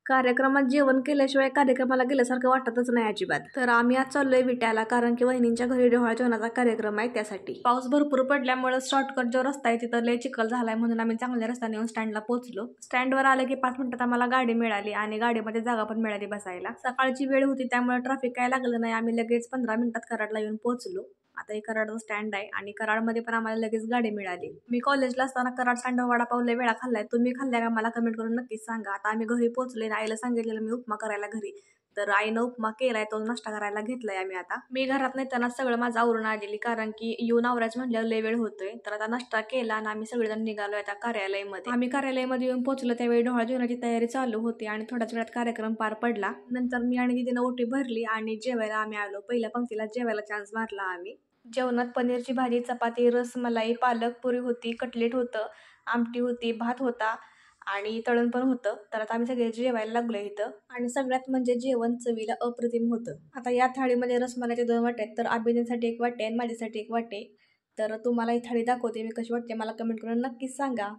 कार्यक्रमात जेवण केल्याशिवाय कार्यक्रमाला गेल्यासारखं वाटतच नाही अजिबात. तर आम्ही आज चाललोय विट्याला, कारण की वहिनींच्या घरी डोहाळ जेवणाचा कार्यक्रम आहे त्यासाठी. पाऊस भरपूर पडल्यामुळे शॉर्टकट जो रस्ता आहे तिथं लय चिखल झालाय, म्हणून आम्ही चांगल्या रस्त्याने येऊन स्टँडला पोहोचलो. स्टँडवर आलं की 5 मिनिटात आम्हाला गाडी मिळाली आणि गाडीमध्ये जागा पण मिळाली बसायला. सकाळची वेळ होती त्यामुळे ट्रॅफिक काय लागलं नाही. आम्ही लगेच 15 मिनिटात कराडला येऊन पोहोचलो. आता हे कराडचं स्टँड आहे आणि कराडमध्ये पण आम्हाला लगेच गाडी मिळाली. मी कॉलेजला असताना कराड स्टँडवर वडापाव लय वेळा खाल्लाय. तुम्ही खाल्लाय का मला कमेंट करून नक्कीच सांगा. आता आम्ही घरी पोहोचले. आईला सांगितलेलं मी उपमा करायला घरी, तर आईनं उपमा केलाय, तो नाश्ता करायला घेतलाय आम्ही. आता मी घरात नेताना सगळं माझं आवरून आलेली, कारण की येऊन आवरायचं म्हटल्यावर लय वेळ होतोय. तर आता नाश्ता केला आणि आम्ही सगळेजण निघालोय आता कार्यालयामध्ये. आम्ही कार्यालयामध्ये येऊन पोहोचलो त्यावेळी डोहाळ जेवणाची तयारी चालू होती आणि थोड्याच वेळात कार्यक्रम पार पडला. नंतर मी आणि दीदीनं ओटी भरली आणि जेवायला आम्ही आलो. पहिल्या पंक्तीला जेवायला चान्स मारला आम्ही. जेवणात पनीरची भाजी, चपाती, रसमलाई, पालक पुरी होती, कटलेट होतं, आमटी होती, भात होता आणि तळण पण होतं. तर आता आम्ही सगळे जेवायला लागलो इथं आणि सगळ्यात म्हणजे जेवण चवीला अप्रतिम होतं. आता या थाळीमध्ये रसमलाईचे 2 वाटे आहेत, तर अभिनेसाठी 1 वाटी आणि माझ्यासाठी 1 वाटी. तर तुम्हाला ही थाळी दाखवते मी कशी वाटते, मला कमेंट करून नक्कीच सांगा.